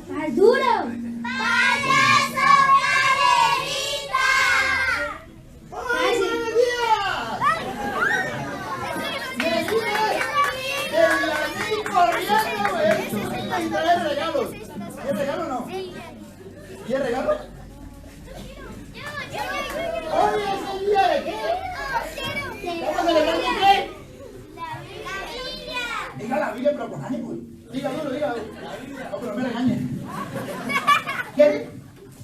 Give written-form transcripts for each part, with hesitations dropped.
¡Más duro! ¡Payaso Caderita! ¡Ay, buenos días! ¡Corriendo, güey! ¡Y trae regalos! ¿Quieres regalo o no? ¿Quieres regalo? ¡Hoy es el día de qué! ¿Vamos a celebrar qué? ¡La Biblia! Diga la Biblia, pero con ánimo. Diga duro, diga. No, pero me regañe. ¿Quiere?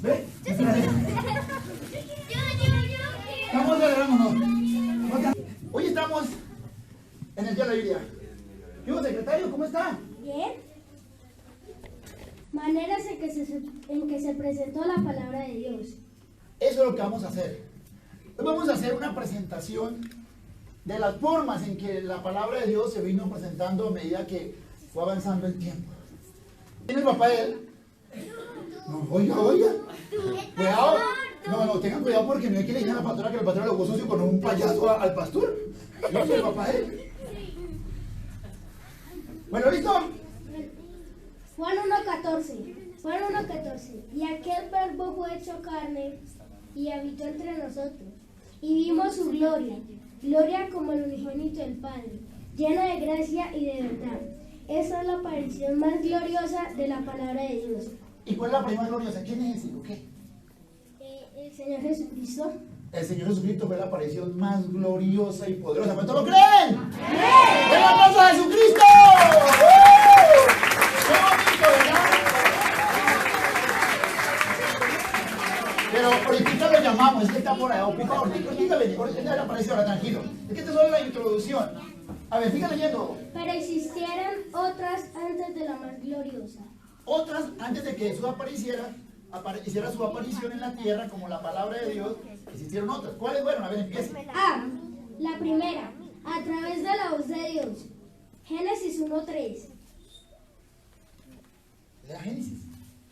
¿Ve? Estamos celebrando. Hoy estamos en el día de la Biblia. ¿Qué hubo, secretario? ¿Cómo está? Bien. Maneras en que se presentó la palabra de Dios. Eso es lo que vamos a hacer. Hoy vamos a hacer una presentación de las formas en que la palabra de Dios se vino presentando a medida que fue avanzando el tiempo. ¿Tiene el papá de él? No, oiga. Cuidado. No, tengan cuidado porque no hay que le digan a la pastora que el pastor lo sucio con un payaso al pastor. Yo soy el papá de él. Bueno, ¿listo? Juan 1:14. Juan 1:14. Y aquel verbo fue hecho carne y habitó entre nosotros. Y vimos su gloria, gloria como el unigénito del Padre, llena de gracia y de verdad. Esa es la aparición más gloriosa de la palabra de Dios. ¿Y cuál es la prima gloriosa? ¿Quién es ese? ¿O qué? El Señor Jesucristo. El Señor Jesucristo fue la aparición más gloriosa y poderosa. ¿Cuántos lo creen? ¡Den un aplauso a Jesucristo! ¡Qué bonito, ¿verdad? Pero ahorita lo llamamos, es que está por ahí. Ahorita le aparece ahora, tranquilo. Es que esta es solo la introducción. A ver, siga leyendo. Pero existieran otras antes de la más gloriosa. Otras, antes de que Jesús hiciera su aparición en la tierra como la palabra de Dios, existieron otras. ¿Cuáles fueron? A ver, empieza. A. La primera, a través de la voz de Dios. Génesis 1:3. Lea Génesis.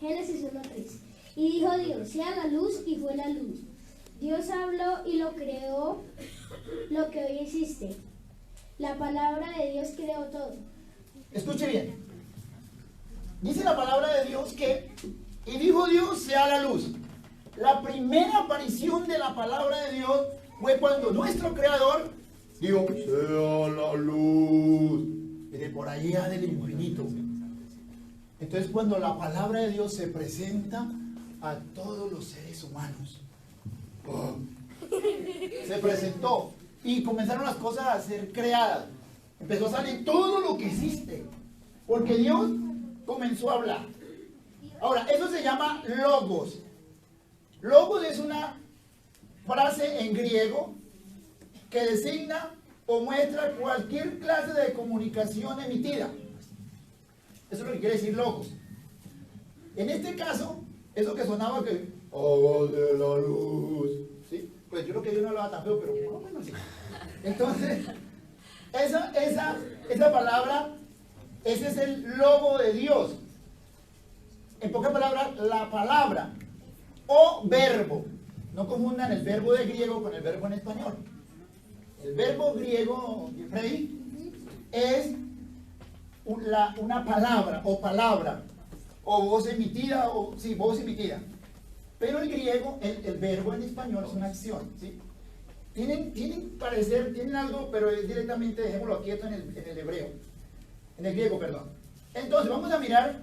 Génesis 1:3. Y dijo Dios, sea la luz, y fue la luz. Dios habló y lo creó, lo que hoy existe. La palabra de Dios creó todo. Escuche bien. Dice la palabra de Dios que, y dijo Dios, sea la luz. La primera aparición de la palabra de Dios fue cuando nuestro Creador dijo, sea la luz. Y de por allá del infinito. Entonces cuando la palabra de Dios se presenta a todos los seres humanos, se presentó y comenzaron las cosas a ser creadas. Empezó a salir todo lo que existe. Porque Dios comenzó a hablar. Ahora, eso se llama logos. Logos es una frase en griego que designa o muestra cualquier clase de comunicación emitida. Eso es lo que quiere decir logos. En este caso, eso que sonaba que hágase la luz. ¿Sí? Pues yo creo que Dios no hablaba tan feo, pero más o menos sí. Entonces, esa palabra, ese es el logo de Dios. En pocas palabras, la palabra o verbo. No confundan el verbo de griego con el verbo en español. El verbo griego, Freddy, es una palabra o voz emitida, voz emitida. Pero el griego, el verbo en español es una acción, ¿sí? Tienen algo, pero es directamente, dejémoslo quieto en el hebreo, en el griego, perdón. Entonces, vamos a mirar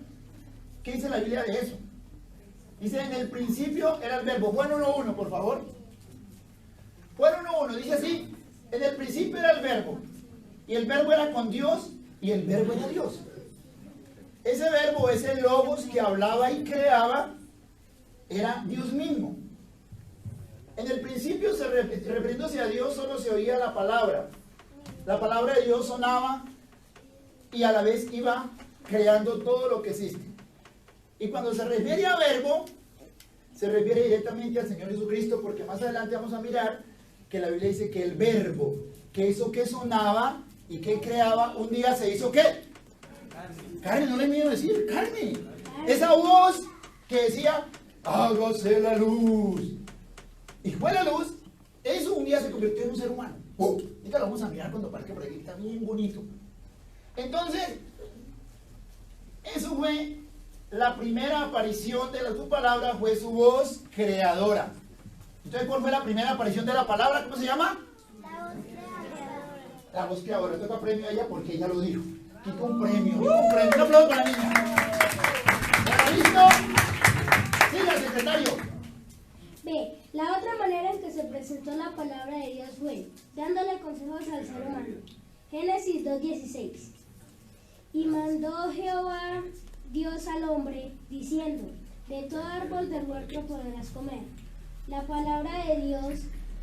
qué dice la Biblia de eso. Dice, en el principio era el verbo. Juan 1:1, por favor. Juan 1:1, dice así, en el principio era el verbo, y el verbo era con Dios, y el verbo era Dios. Ese verbo, ese logos que hablaba y creaba, era Dios mismo. En el principio, refiriéndose a Dios, solo se oía la palabra. La palabra de Dios sonaba y a la vez iba creando todo lo que existe. Y cuando se refiere a verbo, se refiere directamente al Señor Jesucristo, porque más adelante vamos a mirar que la Biblia dice que el verbo, que eso que sonaba y que creaba, un día se hizo ¿qué? Carne, no le miedo decir, carne. Esa voz que decía, hágase la luz. Y fue la luz, eso un día se convirtió en un ser humano. Ahorita lo vamos a mirar cuando parezca por aquí, está bien bonito. Entonces, eso fue la primera aparición de su palabra fue su voz creadora. Entonces, ¿cuál fue la primera aparición de la palabra? ¿Cómo se llama? La voz creadora. Toca premio a ella porque ella lo dijo. Quita un premio, quita un premio. Un aplauso para la niña. ¿Está listo? Siga, secretario. B. La otra manera en que se presentó la palabra de Dios fue dándole consejos al ser humano. Génesis 2:16. Y mandó Jehová Dios al hombre, diciendo, de todo árbol del huerto podrás comer. La palabra de Dios,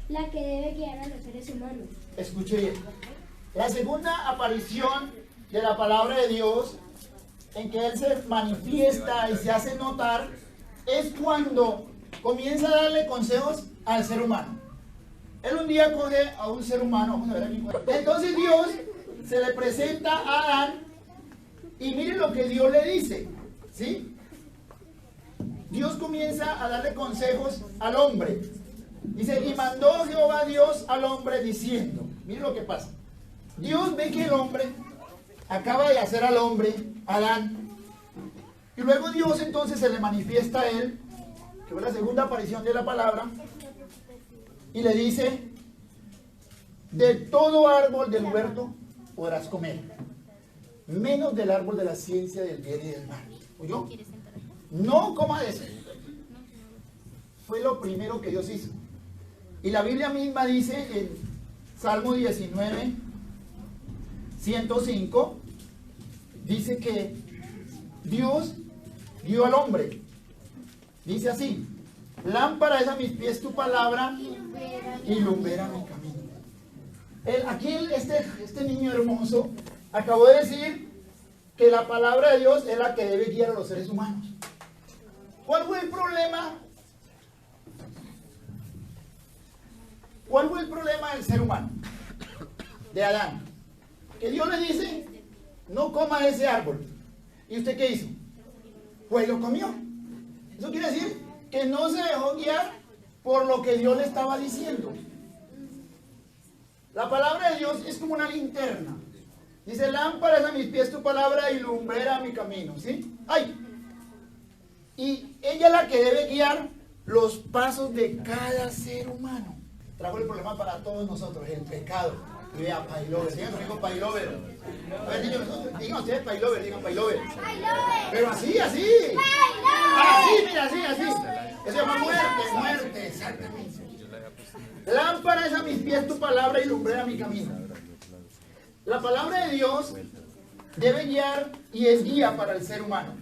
la que debe guiar a los seres humanos. Escuche bien. La segunda aparición de la palabra de Dios, en que Él se manifiesta y se hace notar, es cuando comienza a darle consejos al ser humano. Él un día coge a un ser humano, vamos a ver aquí. Entonces Dios se le presenta a Adán y miren lo que Dios le dice, ¿sí? Dios comienza a darle consejos al hombre. Dice, y mandó Jehová Dios al hombre diciendo, miren lo que pasa. Dios ve que el hombre acaba de hacer al hombre, Adán, y luego Dios entonces se le manifiesta a él, que fue la segunda aparición de la palabra, y le dice, de todo árbol del huerto podrás comer, menos del árbol de la ciencia del bien y del mal. ¿Oyó? No coma de eso. Fue lo primero que Dios hizo. Y la Biblia misma dice en Salmo 19, 105, dice que Dios dio al hombre. Dice así, lámpara es a mis pies tu palabra y lumbrera mi camino. Aquí este niño hermoso acabó de decir que la palabra de Dios es la que debe guiar a los seres humanos. ¿Cuál fue el problema? ¿Cuál fue el problema del ser humano? De Adán. Que Dios le dice, no coma de ese árbol. ¿Y usted qué hizo? Pues lo comió. Eso quiere decir que no se dejó guiar por lo que Dios le estaba diciendo. La palabra de Dios es como una linterna. Dice, lámpara es a mis pies tu palabra y lumbrera mi camino. ¿Sí? ¡Ay! Y ella es la que debe guiar los pasos de cada ser humano. Trajo el problema para todos nosotros, el pecado. Vea, pailover. Digan conmigo pailover. A ver, digan ustedes pailover, digan pailover. Pero así, así. Así, mira, así, así. Eso se llama muerte, exactamente. Lámpara es a mis pies tu palabra y lumbrera mi camino. La palabra de Dios debe guiar y es guía para el ser humano.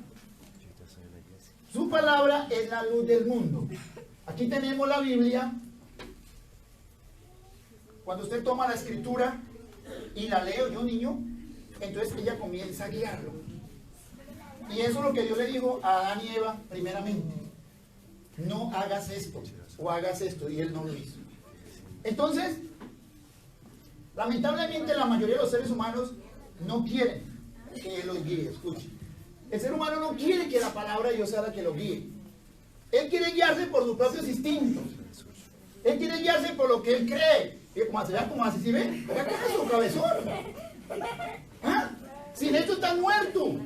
Su palabra es la luz del mundo. Aquí tenemos la Biblia. Cuando usted toma la escritura y la lee, yo niño, entonces ella comienza a guiarlo. Y eso es lo que Dios le dijo a Adán y Eva primeramente. No hagas esto o hagas esto, y él no lo hizo. Entonces, lamentablemente la mayoría de los seres humanos no quieren que Él los guíe. Escuche, el ser humano no quiere que la palabra de Dios sea la que lo guíe. Él quiere guiarse por sus propios instintos. Él quiere guiarse por lo que él cree. Y como hace, ¿sí ven? ¿Qué es su cabezón? ¿Ah? Sin esto está muerto.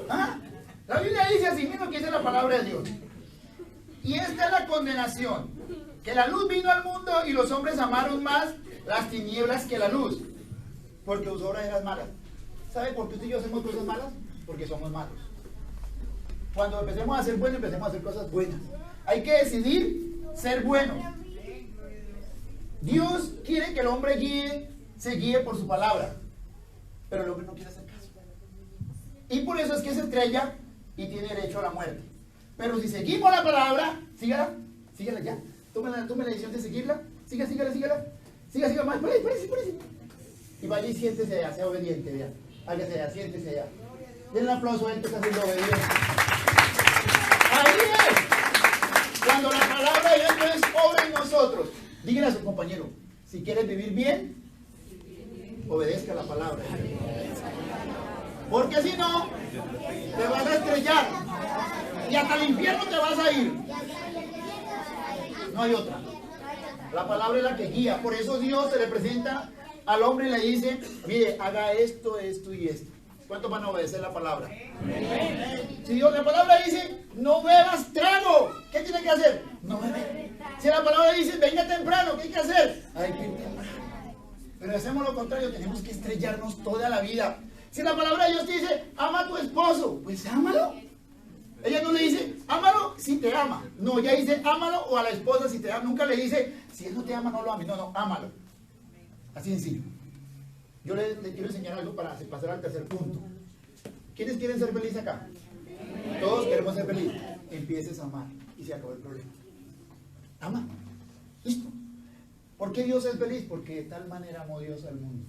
¿Ah? La Biblia dice así mismo que dice la palabra de Dios. Y esta es la condenación, que la luz vino al mundo y los hombres amaron más las tinieblas que la luz, porque sus obras eran malas. ¿Sabe por qué usted y yo hacemos cosas malas? Porque somos malos. Cuando empecemos a ser buenos, empecemos a hacer cosas buenas. Hay que decidir ser buenos. Dios quiere que el hombre se guíe por su palabra, pero el hombre no quiere hacer caso. Y por eso es que se estrella y tiene derecho a la muerte. Pero si seguimos la palabra, sígala ya. Tome la decisión de seguirla. Siga más. Por ahí. Y vaya y siéntese allá, sea obediente, vea. Hágase allá, siéntese allá. Denle un aplauso a él que está siendo obediente. Ahí es. Cuando la palabra de Dios es obra en nosotros. Dígale a su compañero, si quieres vivir bien, obedezca la palabra. Porque si no, te vas a estrellar. Y hasta el infierno te vas a ir. No hay otra. La palabra es la que guía. Por eso Dios se le presenta al hombre y le dice, mire, haga esto, esto y esto. ¿Cuántos van a obedecer la palabra? Si Dios, la palabra dice, no bebas trago, ¿qué tiene que hacer? No beber. Si la palabra dice, venga temprano, ¿qué hay que hacer? Hay que ir temprano. Pero hacemos lo contrario, tenemos que estrellarnos toda la vida. Si la palabra de Dios te dice, ama a tu esposo, pues ámalo. Ella no le dice, ámalo si te ama. No, ella dice, ámalo o a la esposa si te ama. Nunca le dice, si él no te ama, no lo ames. No, no, ámalo. Así sencillo. Yo le quiero enseñar algo para pasar al tercer punto. ¿Quiénes quieren ser felices acá? Todos queremos ser felices. Empieces a amar y se acabó el problema. Ama. Listo. ¿Por qué Dios es feliz? Porque de tal manera amó Dios al mundo.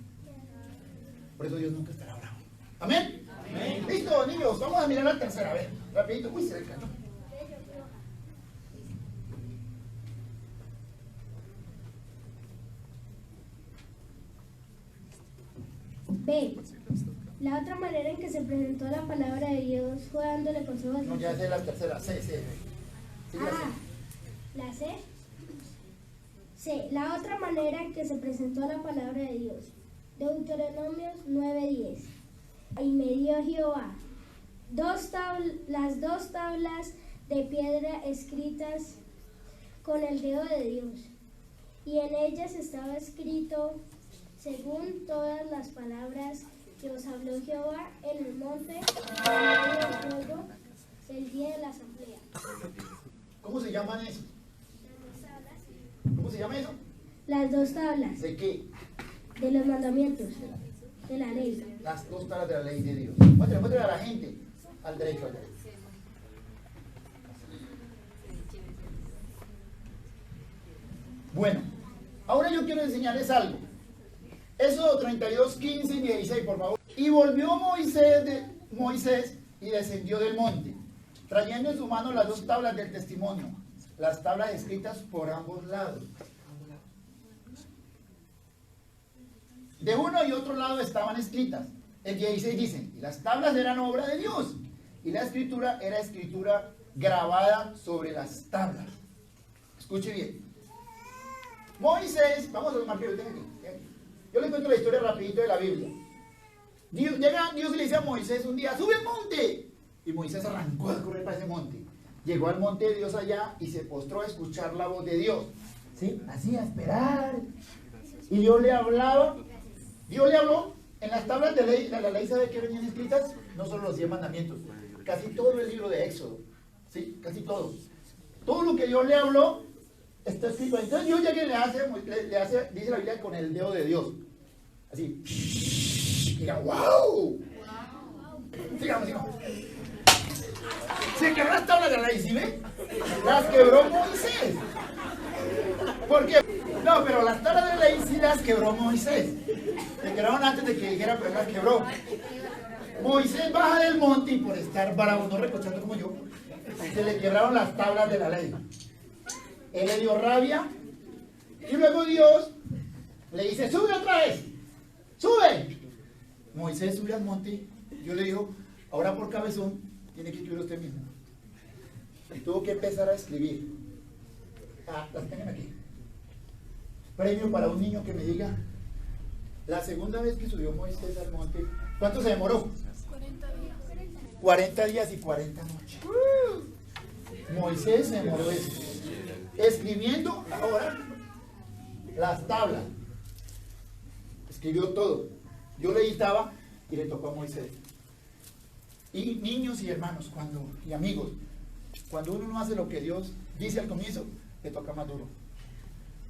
Por eso Dios nunca estará bravo. ¿Amén? Amén. Listo, niños. Vamos a mirar la tercera. A ver, rapidito. Uy, se le cayó. B. La otra manera en que se presentó la palabra de Dios fue dándole consejos. No, ya sé la tercera. C, C. Sí, ya sé. ¿La C? C. La otra manera en que se presentó la palabra de Dios. Deuteronomios 9:10. Y me dio Jehová las dos tablas de piedra escritas con el dedo de Dios, y en ellas estaba escrito según todas las palabras que os habló Jehová en el monte en medio del fuego el día de la asamblea. ¿Cómo se llaman eso? ¿Cómo se llama eso? Las dos tablas ¿De qué? de los mandamientos de la ley. Las dos tablas de la ley de Dios. Muéstrale a la gente al derecho allá. Bueno, ahora yo quiero enseñarles algo. Éxodo 32, 15 y 16, por favor. Y volvió Moisés y descendió del monte, trayendo en su mano las dos tablas del testimonio, las tablas escritas por ambos lados. De uno y otro lado estaban escritas. El 16 dice, y las tablas eran obra de Dios, y la escritura era escritura grabada sobre las tablas. Escuche bien. Moisés, vamos a los marqueros, ven aquí. Yo les cuento la historia rapidito de la Biblia. Dios le dice a Moisés un día, sube al monte. Y Moisés arrancó a correr para ese monte. Llegó al monte de Dios allá y se postró a escuchar la voz de Dios. ¿Sí? Así a esperar. Y Dios le hablaba. Dios le habló en las tablas de ley. La ley, ¿sabe qué venían escritas? No solo los 10 mandamientos. Casi todo el libro de Éxodo. ¿Sí? Casi todo. Todo lo que Dios le habló está escrito. Entonces Dios ya que le hace, dice la Biblia, con el dedo de Dios. Así. Diga, wow. Sigamos. Se quebró las tablas de la ley, ¿sí ve? Las quebró Moisés. ¿Por qué? No, pero las tablas de la ley sí las quebró Moisés. Se quebraron antes de que dijera, pero las quebró. Moisés baja del monte y por estar bravo, no recochando como yo, se le quebraron las tablas de la ley. Él le dio rabia y luego Dios le dice, sube otra vez, sube. Moisés sube al monte. Yo le digo, ahora por cabezón tiene que escribir usted mismo. Y tuvo que empezar a escribir. Las tengan aquí. Premio para un niño que me diga la segunda vez que subió Moisés al monte. ¿Cuánto se demoró? 40 días y 40 noches. Moisés se demoró eso. Escribiendo ahora las tablas. Escribió todo. Yo le editaba y le tocó a Moisés. Y niños y hermanos, y amigos, cuando uno no hace lo que Dios dice al comienzo, le toca más duro.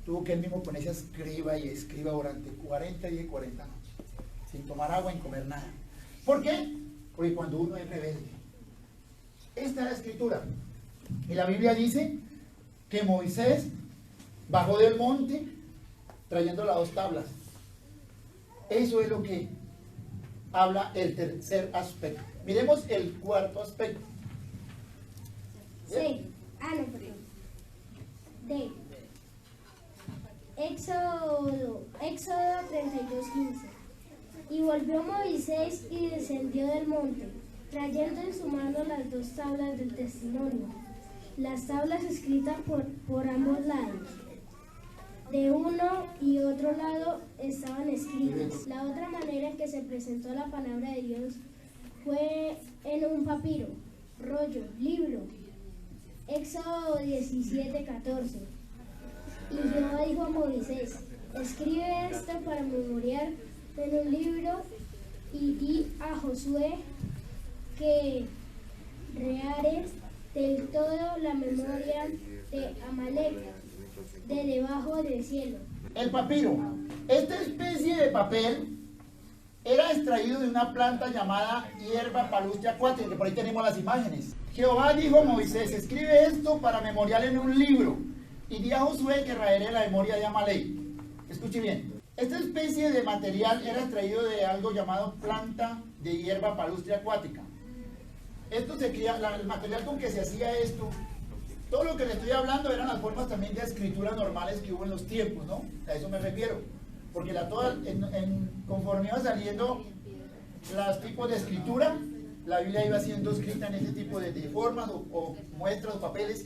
Tuvo que él mismo ponerse a escriba durante 40 días y 40 noches, sin tomar agua, sin comer nada. ¿Por qué? Porque cuando uno es rebelde. Esta es la escritura. Y la Biblia dice que Moisés bajó del monte trayendo las dos tablas. Eso es lo que habla el tercer aspecto. Miremos el cuarto aspecto. C. No, perdón. D. Éxodo 32:15. Y volvió Moisés y descendió del monte, trayendo en su mano las dos tablas del testimonio, las tablas escritas por ambos lados. De uno y otro lado estaban escritas. La otra manera en que se presentó la palabra de Dios fue en un papiro, rollo, libro. Éxodo 17:14. Y Jehová dijo a Moisés: escribe esto para memoriar en un libro y di a Josué que reares del todo la memoria de Amalek de debajo del cielo. El papiro. Esta especie de papel era extraído de una planta llamada hierba palustre acuática, que por ahí tenemos las imágenes. Jehová dijo a Moisés: escribe esto para memorial en un libro y di a Josué que raeré la memoria de Amalek. Escuche bien. Esta especie de material era extraído de algo llamado planta de hierba palustre acuática. Esto se cría, el material con que se hacía esto, todo lo que le estoy hablando eran las formas también de escritura normales que hubo en los tiempos, ¿no? A eso me refiero. Porque conforme iba saliendo los tipos de escritura, la Biblia iba siendo escrita en ese tipo de formas o muestras o papeles.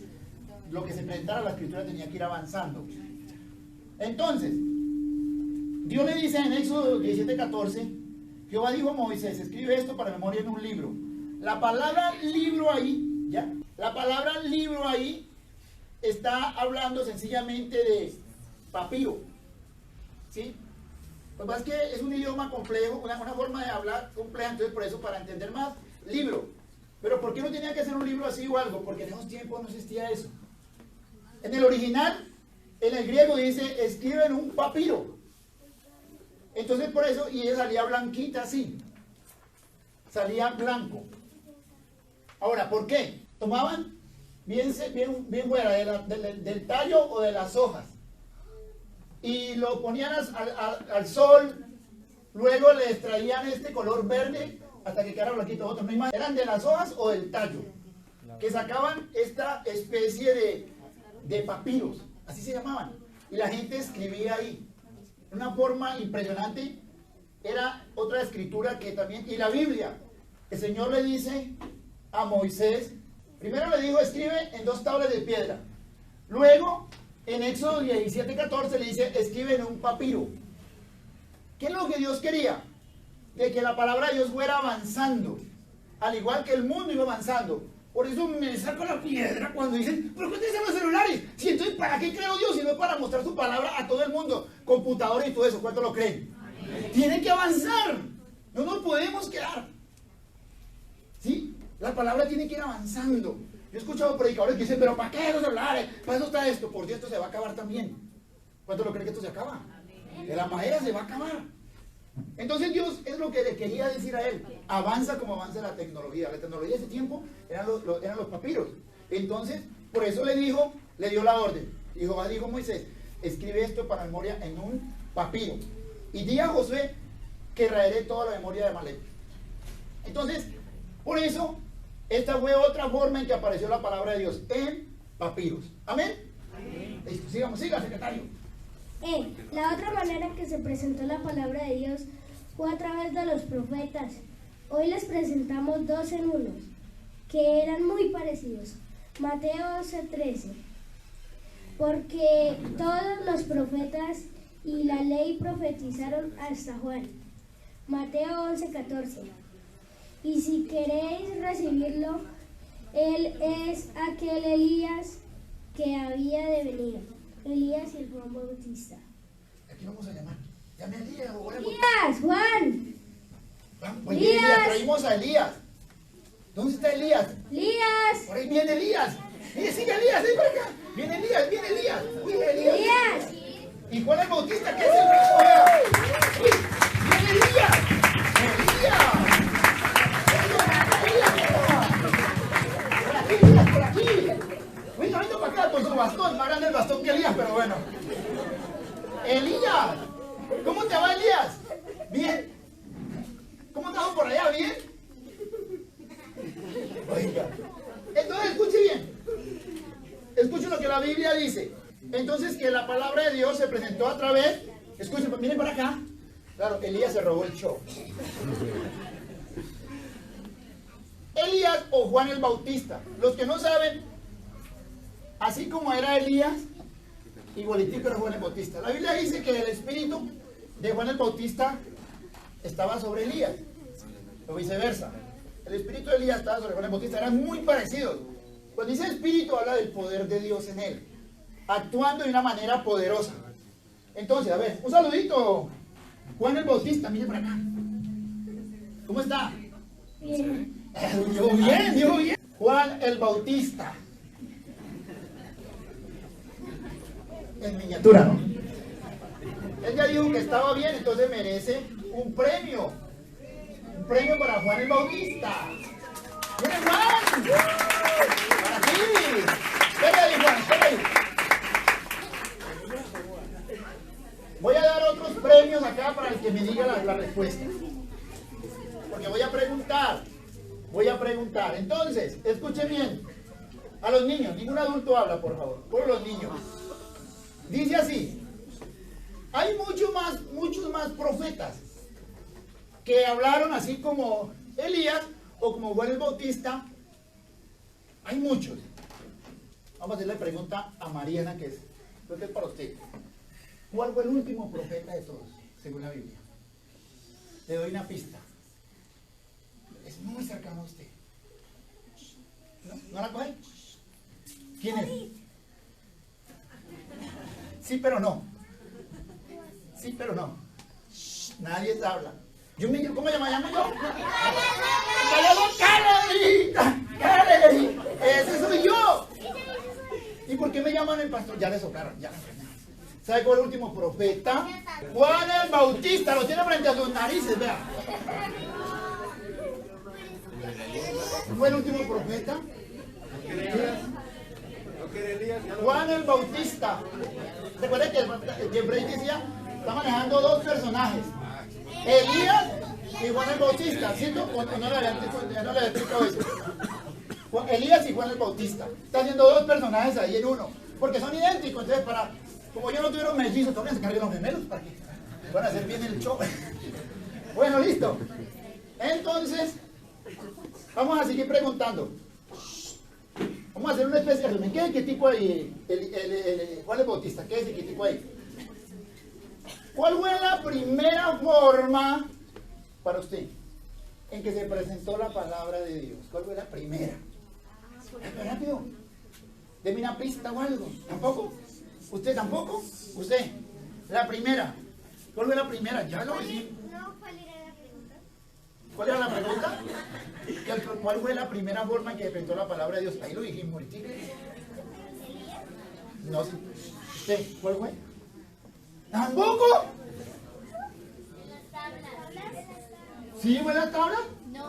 Lo que se presentara la escritura tenía que ir avanzando. Entonces, Dios le dice en Éxodo 17:14, Jehová dijo a Moisés: escribe esto para memoria en un libro. La palabra libro ahí, ¿ya? La palabra libro ahí está hablando sencillamente de papiro, ¿sí? Pues más que es un idioma complejo, una forma de hablar compleja, entonces por eso, para entender más, libro. Pero ¿por qué no tenía que ser un libro así o algo? Porque en esos tiempos no existía eso. En el original, en el griego dice: escribe en un papiro. Entonces por eso, y ella salía blanquita así, salía blanco. Ahora, ¿por qué? Tomaban bien fuera del tallo o de las hojas y lo ponían al sol, luego le extraían este color verde hasta que quedara blanquito. Otros no hay más, eran de las hojas o del tallo, que sacaban esta especie de papiros, así se llamaban, y la gente escribía ahí, de una forma impresionante. Era otra escritura que también, y la Biblia, el Señor le dice a Moisés, primero le dijo: escribe en 2 tablas de piedra. Luego, en Éxodo 17:14 le dice: escribe en un papiro. ¿Qué es lo que Dios quería? De que la palabra de Dios fuera avanzando, al igual que el mundo iba avanzando. Por eso me saco la piedra cuando dicen: ¿pero qué utilizan los celulares? Si entonces, ¿para qué creó Dios? Si no es para mostrar su palabra a todo el mundo, computadores y todo eso. ¿Cuánto lo creen? Tiene que avanzar, no nos podemos quedar, ¿sí? La palabra tiene que ir avanzando. Yo he escuchado predicadores que dicen: ¿pero para qué los celulares? Para eso está esto. Por Dios, esto se va a acabar también. ¿Cuánto lo creen que esto se acaba? De la madera se va a acabar. Entonces Dios es lo que le quería decir a él: avanza como avanza la tecnología. La tecnología de ese tiempo eran los papiros. Entonces, por eso le dio la orden. Y Jehová dijo a Moisés: escribe esto para memoria en un papiro. Y di a Josué que raeré toda la memoria de Amalek. Entonces, por eso, esta fue otra forma en que apareció la palabra de Dios, en papiros. ¿Amén? Amén. Listo, siga, secretario. La otra manera en que se presentó la palabra de Dios fue a través de los profetas. Hoy les presentamos 2 en 1, que eran muy parecidos. Mateo 11:13. Porque todos los profetas y la ley profetizaron hasta Juan. Mateo 11:14. Y si queréis recibirlo, él es aquel Elías que había de venir. Elías y el Juan Bautista. Aquí vamos a llamar. Llame a Elías. Elías, Juan. Pues Elías, traímos a Elías. ¿Dónde está Elías? Elías. Por ahí viene Elías. Mire, sigue Elías, ven para acá. Viene Elías. Viene Elías. Elías. Y Juan el Bautista, que es el mismo, vea. Uy, viene Elías. Por aquí. Venga para acá con su bastón. Más grande el bastón que Elías, pero bueno. Elías. ¿Cómo te va, Elías? Bien. ¿Cómo estás por allá? ¿Bien? Oiga. Entonces, escuche bien. Escuchen lo que la Biblia dice. Entonces, que la palabra de Dios se presentó a través. Escuchen, miren para acá. Claro, Elías se robó el show. Elías o Juan el Bautista. Los que no saben, así como era Elías, igualitico era Juan el Bautista. La Biblia dice que el espíritu de Juan el Bautista estaba sobre Elías, o viceversa. el espíritu de Elías estaba sobre Juan el Bautista, eran muy parecidos. Cuando dice espíritu, habla del poder de Dios en él, actuando de una manera poderosa. Entonces, a ver, un saludito. Juan el Bautista, mire para acá. ¿Cómo está? Bien. Dijo bien, dijo bien. Juan el Bautista. En miniatura, ¿no? Él ya dijo que estaba bien, entonces merece un premio. Un premio para Juan el Bautista. ¡Viene Juan! ¡Para ti! ¡Ven ahí, Juan! ¡Ven ahí! Voy a dar otros premios acá para el que me diga la respuesta. Porque voy a preguntar. Entonces, escuchen bien. A los niños, ningún adulto habla, por favor. Por los niños. Dice así. Hay muchos más profetas que hablaron así como Elías o como Juan el Bautista. Hay muchos. Vamos a hacerle la pregunta a Mariana, creo que es para usted. ¿Cuál fue el último profeta de todos, según la Biblia? Le doy una pista. Es muy cercano a usted. ¿No la coge? ¿Quién es? Sí, pero no. Sí, pero no. Nadie habla. ¿Cómo me llamo yo? ¡Karen! ¡Ese soy yo! ¿Y por qué me llaman el pastor? Ya le soplaron, ya. ¿Sabe cuál es el último profeta? Juan el Bautista, lo tiene frente a sus narices, vea. ¿Fue el último profeta? Juan el Bautista. Recuerden que Bray decía, está manejando dos personajes. Elías y Juan el Bautista, ¿cierto? ¿O no le había explicado eso? Elías y Juan el Bautista. Está haciendo dos personajes ahí en uno. Porque son idénticos, entonces como yo no tuvieron mellizos, todavía se carguen los gemelos para que van a hacer bien el show. Bueno, listo. Entonces, vamos a seguir preguntando. Vamos a hacer una especie de resumen. ¿Qué tipo hay? Juan el Bautista, ¿qué tipo hay? ¿Cuál fue la primera forma para usted en que se presentó la palabra de Dios? ¿Cuál fue la primera? Rápido. Deme una pista o algo. ¿Tampoco? ¿Usted tampoco? ¿Usted? La primera. ¿Cuál fue la primera? Ya lo dije. ¿Cuál era la pregunta? ¿Cuál fue la primera forma en que se presentó la palabra de Dios? Ahí lo dijimos ahorita. No sé. ¿Usted? ¿Cuál fue? ¿Tampoco? ¿Sí fue la tabla?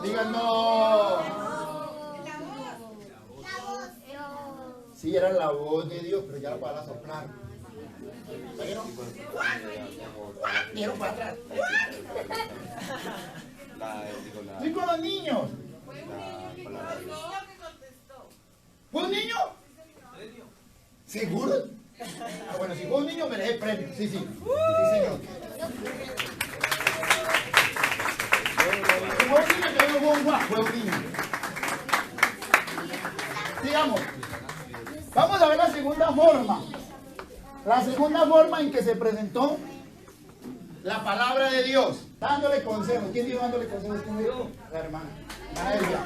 Digan no. Sí, era la voz de Dios, pero ya la palabra soplar. ¿Vieron? ¿Vieron para atrás? Estoy con los niños. ¿Fue un niño? ¿Seguro? Ah, bueno, si fue un niño merece el premio. Sí, sí. Sí, señor. Fue un niño, yo digo fue un niño. Sigamos. Vamos a ver la segunda forma. La segunda forma en que se presentó la palabra de Dios. Dándole consejos. ¿Quién dijo dándole consejos? ¿Quién dijo? La hermana. A ella.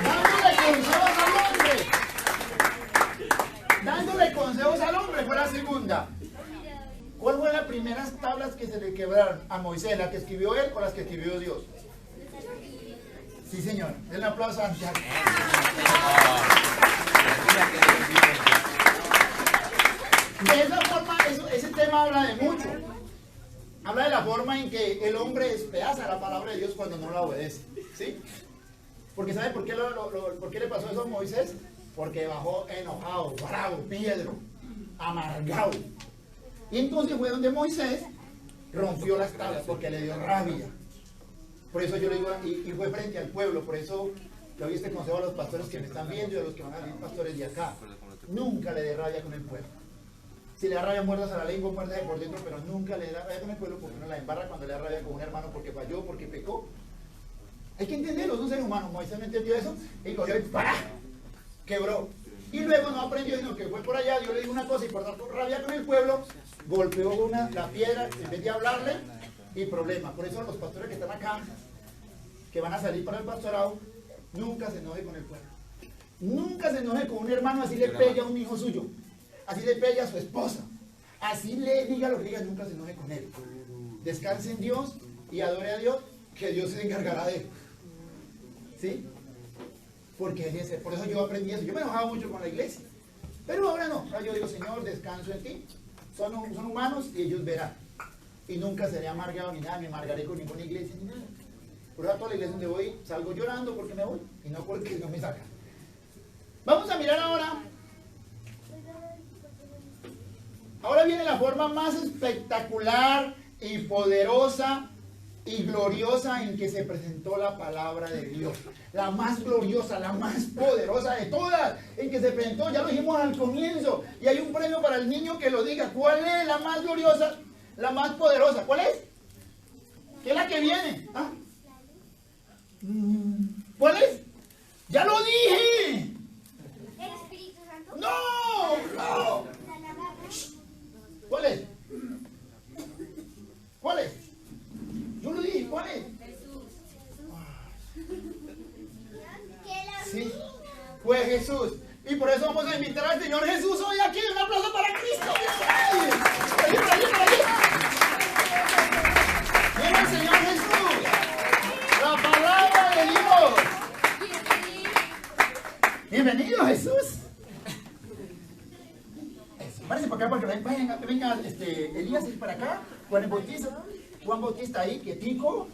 Dándole consejos al hombre. Dándole consejos al hombre fue la segunda. ¿Cuál fue las primeras tablas que se le quebraron a Moisés? ¿La que escribió él o las que escribió Dios? Sí, señor. Den un aplauso a Santiago. De esa forma, ese tema habla de mucho. Habla de la forma en que el hombre despedaza la palabra de Dios cuando no la obedece. ¿Sí? Porque ¿sabe por qué, por qué le pasó eso a Moisés? Porque bajó enojado, bravo, piedro, amargado. Y entonces fue donde Moisés rompió las tablas porque le dio rabia. Por eso yo le digo, y fue frente al pueblo, por eso le doy este consejo a los pastores que me están viendo y a los que van a ser pastores de acá. Nunca le dé rabia con el pueblo. Si le da rabia, muerdas a la lengua, muérdase por dentro, pero nunca le da rabia con el pueblo porque uno la embarra cuando le da rabia con un hermano porque falló, porque pecó. Hay que entenderlo, es un ser humano. Moisés no entendió eso y cogió y ¡para! Quebró. Y luego no aprendió, sino que fue por allá, Dios le dijo una cosa y por dar rabia con el pueblo, golpeó la piedra en vez de hablarle y problema. Por eso los pastores que están acá que van a salir para el pastorado, nunca se enoje con el pueblo. Nunca se enoje con un hermano, así le pegue a un hijo suyo, así le pegue a su esposa, así le diga lo que diga, nunca se enoje con él. Descanse en Dios y adore a Dios, que Dios se encargará de él. ¿Sí? Porque por eso yo aprendí eso. Yo me enojaba mucho con la iglesia, pero ahora no. Ahora yo digo, Señor, descanso en ti. Son humanos y ellos verán. Y nunca seré amargado ni nada, me amargaré con ninguna iglesia ni nada. Por eso a toda la iglesia donde voy salgo llorando porque me voy y no porque no me sacan. Vamos a mirar ahora. Ahora viene la forma más espectacular y poderosa y gloriosa en que se presentó la palabra de Dios. La más gloriosa, la más poderosa de todas, en que se presentó, ya lo dijimos al comienzo, y hay un premio para el niño que lo diga. ¿Cuál es la más gloriosa, la más poderosa? ¿Cuál es? ¿Qué es la que viene? ¿Ah? ¿Cuál es? ¡Ya lo dije! ¿El Espíritu Santo? ¡No! ¡No! ¿Cuál es? ¿Cuál es? Yo lo dije, ¿cuál es? Sí, fue Jesús. Y por eso vamos a invitar al Señor Jesús hoy aquí. Un aplauso para Cristo. Por allí, por allí, por allí. Viene el Señor Jesús. La palabra de Dios. Bienvenido, Jesús. Parece para acá porque venga Elías para acá. Juan Bautista ahí, quietico.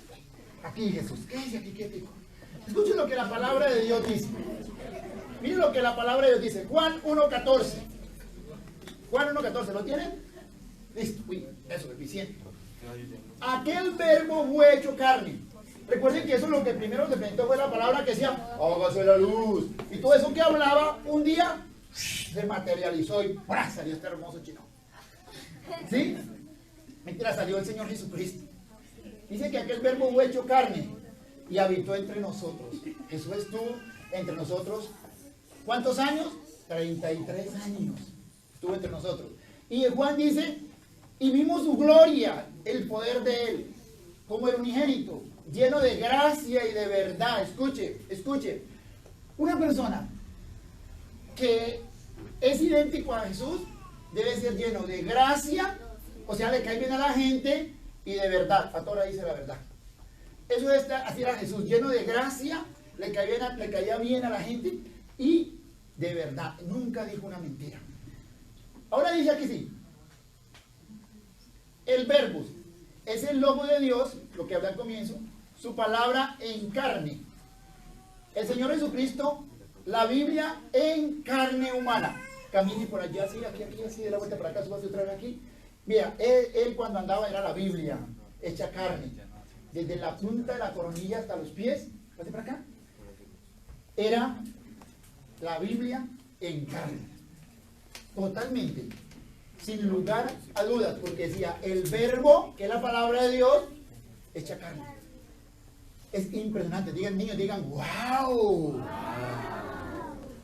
Aquí Jesús. ¿Qué dice aquí quietico? Escuchen lo que la palabra de Dios dice. Miren lo que la palabra de Dios dice. Juan 1.14. Juan 1.14. ¿Lo tienen? Listo. Uy, eso, eficiente. Aquel verbo fue hecho carne. Recuerden que eso es lo que primero se presentó, fue la palabra que decía, hágase la luz. Y todo eso que hablaba un día se materializó y ¡bra! Salió este hermoso chino. ¿Sí? Mentira, salió el Señor Jesucristo. Dice que aquel verbo fue hecho carne y habitó entre nosotros. Jesús estuvo entre nosotros. ¿Cuántos años? 33 años estuvo entre nosotros. Y Juan dice, y vimos su gloria, el poder de él, como el unigénito, lleno de gracia y de verdad. Escuche, escuche. Una persona que es idéntico a Jesús debe ser lleno de gracia, o sea, le cae bien a la gente, y de verdad. A Torah dice la verdad. Eso es así era Jesús, lleno de gracia, le caía bien a la gente y de verdad. Nunca dijo una mentira. Ahora dice aquí sí. El verbus es el logo de Dios, lo que habla al comienzo, su palabra en carne. El Señor Jesucristo, la Biblia en carne humana. Camine por allá, así, aquí, así, de la vuelta para acá, súbase otra vez aquí. Mira, él cuando andaba era la Biblia hecha carne. Desde la punta de la coronilla hasta los pies, pase para acá, era la Biblia en carne. Totalmente. Sin lugar a dudas, porque decía el verbo, que es la palabra de Dios, hecha carne. Es impresionante. Digan, niños, digan, wow.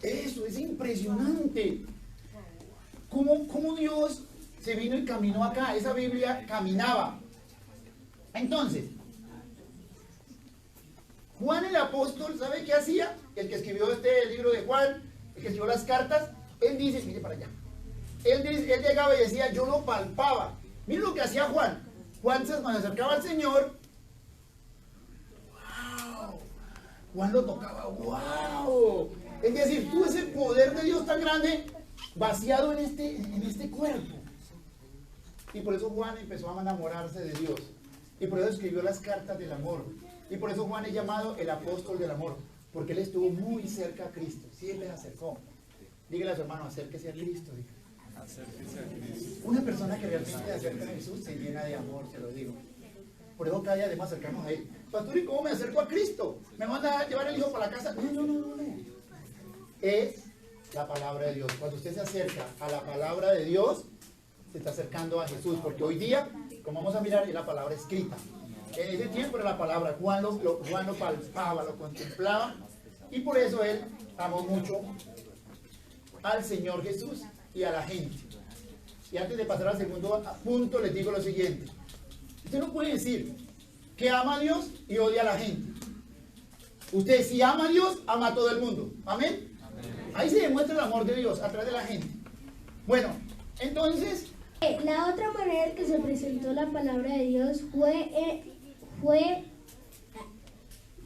Eso es impresionante. ¿Cómo Dios se vino y caminó acá? Esa Biblia caminaba. Entonces, Juan el apóstol, ¿sabe qué hacía? El que escribió este libro de Juan, el que escribió las cartas, él dice, mire para allá. Él llegaba y decía, yo lo palpaba. Mire lo que hacía Juan. Juan cuando se acercaba al Señor, wow. Juan lo tocaba, wow. Es decir, tú ese poder de Dios tan grande, vaciado en este cuerpo. Y por eso Juan empezó a enamorarse de Dios. Y por eso escribió las cartas del amor. Y por eso Juan es llamado el apóstol del amor. Porque él estuvo muy cerca a Cristo. Siempre se acercó. Dígale a su hermano, acérquese a Cristo. Dígale. Una persona que realmente se acerca a Jesús se llena de amor, se lo digo. Por eso cada día debemos acercarnos a Él. Pastor, ¿y cómo me acerco a Cristo? ¿Me van a llevar el hijo para la casa? No. Es la palabra de Dios. Cuando usted se acerca a la palabra de Dios, se está acercando a Jesús. Porque hoy día, como vamos a mirar, es la palabra escrita. En ese tiempo era la palabra. Juan lo palpaba, lo contemplaba. Y por eso él amó mucho al Señor Jesús y a la gente. Y antes de pasar al segundo punto, les digo lo siguiente. Usted no puede decir que ama a Dios y odia a la gente. Usted si ama a Dios, ama a todo el mundo. Amén. Ahí se demuestra el amor de Dios a través de la gente. Bueno, entonces, La otra manera en que se presentó la palabra de Dios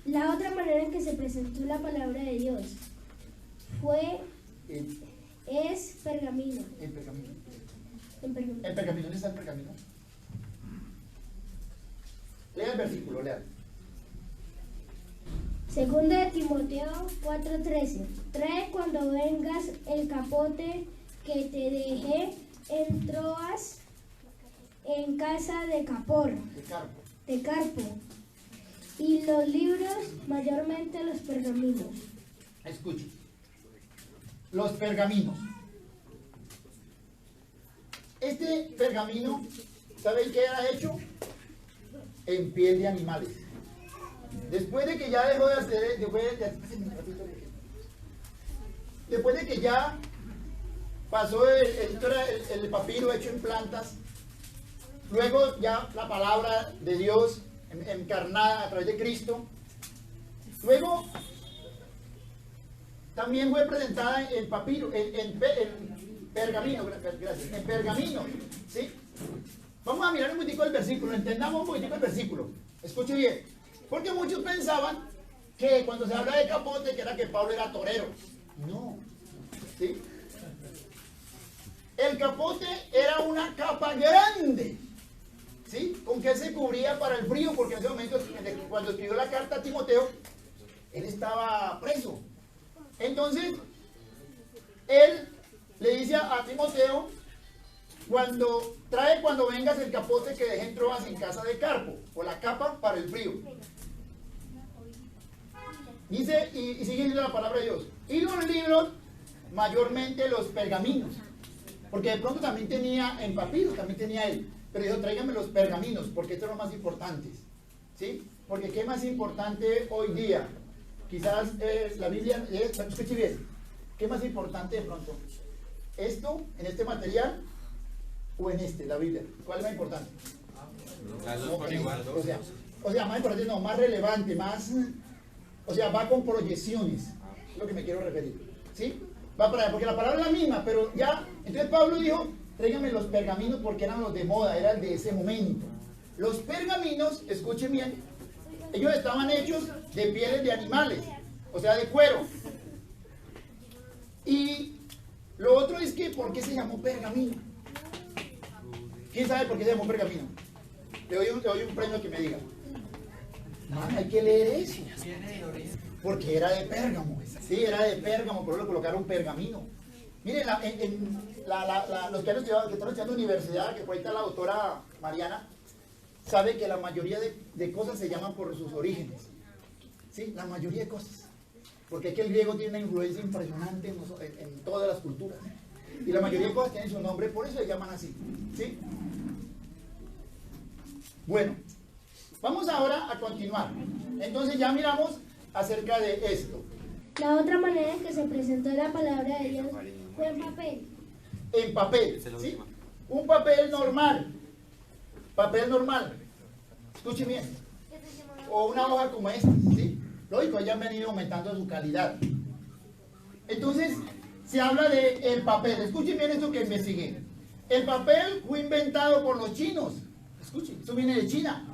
la otra manera en que se presentó la palabra de Dios es pergamino. el pergamino. En pergamino. ¿El pergamino? ¿Dónde está el pergamino? Lea el versículo, lea. Segunda de Timoteo 4:13. Trae cuando vengas el capote que te dejé en Troas, en casa de de Carpo, y los libros, mayormente los pergaminos. Escuche. Los pergaminos. Este pergamino, ¿saben qué era hecho? En piel de animales. Después de que ya dejó de hacer, después de que ya pasó el papiro hecho en plantas, luego ya la palabra de Dios encarnada a través de Cristo, luego también fue presentada en papiro, en pergamino, gracias, en pergamino, ¿sí? Vamos a mirar un poquitico el versículo, entendamos un poquitico el versículo, escuche bien, porque muchos pensaban que cuando se habla de capote, que era que Pablo era torero. No, ¿sí? El capote era una capa grande, ¿sí? Con que se cubría para el frío, porque en ese momento, cuando escribió la carta a Timoteo, él estaba preso. Entonces, él le dice a Timoteo, cuando vengas el capote que dejé en Troas en casa de Carpo, o la capa para el frío. Dice, y sigue diciendo la palabra de Dios. Y los libros, mayormente los pergaminos. Porque de pronto también tenía en papiro, también tenía él. Pero dijo, tráigame los pergaminos, porque estos son los más importantes. ¿Sí? Porque ¿qué es más importante hoy día? Quizás la Biblia, escuche bien, ¿qué es más importante de pronto? ¿Esto, en este material, o en este, la Biblia? ¿Cuál es más importante? O sea, más importante, no, más relevante, más, o sea, va con proyecciones, es lo que me quiero referir, ¿sí? Va para allá, porque la palabra es la misma, pero ya, entonces Pablo dijo, tráigame los pergaminos porque eran los de moda, eran de ese momento. Los pergaminos, escuchen bien, ellos estaban hechos de pieles de animales, o sea, de cuero. Y lo otro es que, ¿por qué se llamó pergamino? ¿Quién sabe por qué se llamó pergamino? Le doy un premio que me diga. Man, hay que leer eso. Porque era de Pérgamo. Sí, era de Pérgamo, por eso le colocaron pergamino. Miren, los que están estudiando universidad, que por ahí está la doctora Mariana, sabe que la mayoría de cosas se llaman por sus orígenes. Sí, la mayoría de cosas. Porque es que el griego tiene una influencia impresionante en todas las culturas. Y la mayoría de cosas tienen su nombre, por eso se llaman así. ¿Sí? Bueno, vamos ahora a continuar. Entonces ya miramos acerca de esto. La otra manera en que se presentó la palabra de Dios fue en papel. En papel, ¿sí? Un papel normal. Papel normal. Escuchen bien. O una hoja como esta, ¿sí? Lógico, ya han venido aumentando su calidad. Entonces, se habla de el papel. Escuchen bien esto que investigué. El papel fue inventado por los chinos. Escuchen, eso viene de China.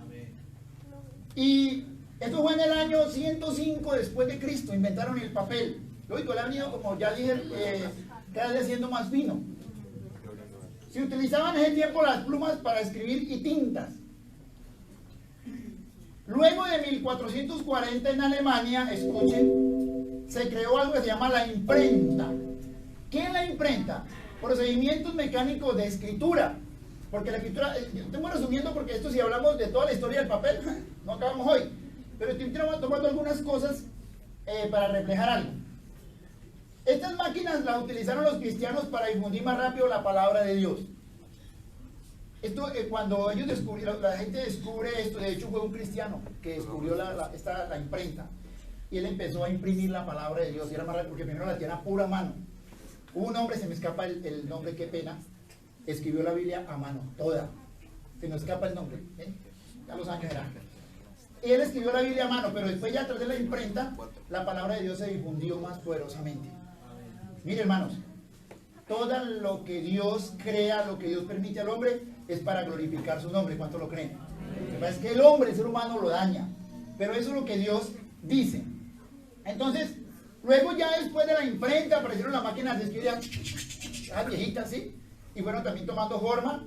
Y esto fue en el año 105 después de Cristo. Inventaron el papel. Lógico, le han ido, como ya dije, cada vez siendo más fino. Se utilizaban en ese tiempo las plumas para escribir y tintas. Luego de 1440 en Alemania, escuchen, se creó algo que se llama la imprenta. ¿Qué es la imprenta? Procedimientos mecánicos de escritura. Porque la escritura, estamos resumiendo porque esto si hablamos de toda la historia del papel, no acabamos hoy. Pero estoy tomando algunas cosas para reflejar algo. Estas máquinas las utilizaron los cristianos para difundir más rápido la palabra de Dios. Esto, cuando ellos descubrieron, la gente descubre esto, de hecho fue un cristiano que descubrió la imprenta. Y él empezó a imprimir la palabra de Dios, y era más rápido porque primero la tenía a pura mano. Hubo un hombre, se me escapa el nombre, qué pena, escribió la Biblia a mano, toda. Se me escapa el nombre, ¿eh? Ya los años eran. Y él escribió la Biblia a mano, pero después ya a través de la imprenta, la palabra de Dios se difundió más poderosamente. Mire, hermanos, todo lo que Dios crea, lo que Dios permite al hombre, es para glorificar su nombre. ¿Cuánto lo creen? Lo que pasa es que el hombre, el ser humano, lo daña. Pero eso es lo que Dios dice. Entonces, luego ya después de la imprenta, aparecieron las máquinas de escribir, las viejitas, ¿sí? Y fueron también tomando forma.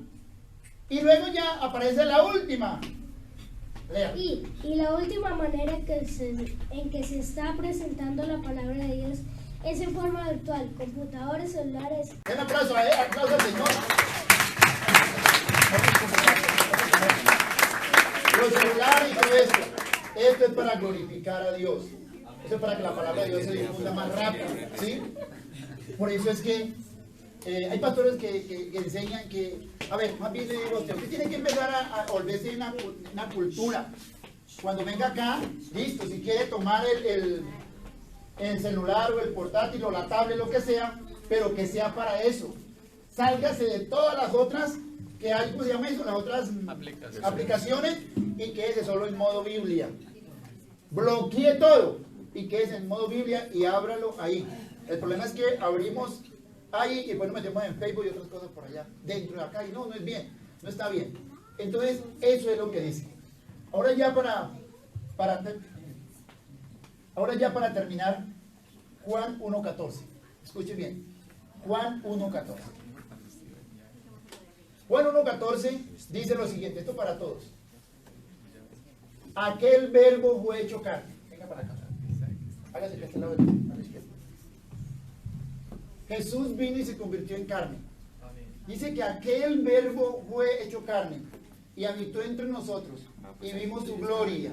Y luego ya aparece la última. Lea. Y la última manera en que se está presentando la palabra de Dios es en forma virtual, computadores, celulares. Un aplauso a él, aplauso al Señor. Los celulares y todo esto. Esto es para glorificar a Dios. Esto es para que la palabra de Dios se difunda más rápido, ¿sí? Por eso es que hay pastores que enseñan que, a ver, más bien le digo a usted tiene que empezar a volverse una cultura. Cuando venga acá, listo, si quiere tomar el celular o el portátil o la tablet, lo que sea, pero que sea para eso. Sálgase de todas las otras que hay, ¿cómo se llama eso? Las otras aplicaciones y quédese solo en modo Biblia. Bloquee todo y quédese en modo Biblia y ábralo ahí. El problema es que abrimos ahí y después nos metemos en Facebook y otras cosas por allá, dentro de acá, y no es bien, no está bien. Entonces, eso es lo que dice. Ahora ya para terminar, Juan 1.14. Escuche bien. Juan 1.14. Juan 1.14 dice lo siguiente, esto para todos. Aquel verbo fue hecho carne. Venga para acá. Hágase que este lado a la izquierda. Jesús vino y se convirtió en carne. Dice que aquel verbo fue hecho carne y habitó entre nosotros y vimos su gloria,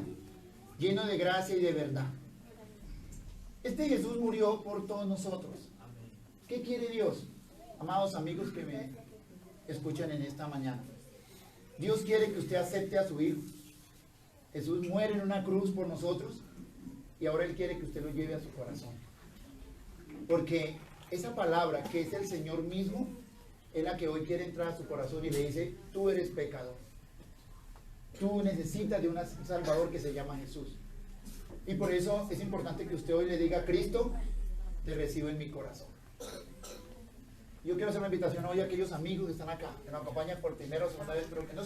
lleno de gracia y de verdad. Este Jesús murió por todos nosotros. ¿Qué quiere Dios? Amados amigos que me escuchan en esta mañana. Dios quiere que usted acepte a su Hijo. Jesús muere en una cruz por nosotros y ahora Él quiere que usted lo lleve a su corazón. Porque esa palabra que es el Señor mismo es la que hoy quiere entrar a su corazón y le dice, tú eres pecador. Tú necesitas de un Salvador que se llama Jesús. Y por eso es importante que usted hoy le diga, Cristo, te recibo en mi corazón. Yo quiero hacer una invitación hoy a aquellos amigos que están acá, que nos acompañan por primera o segunda vez, pero que no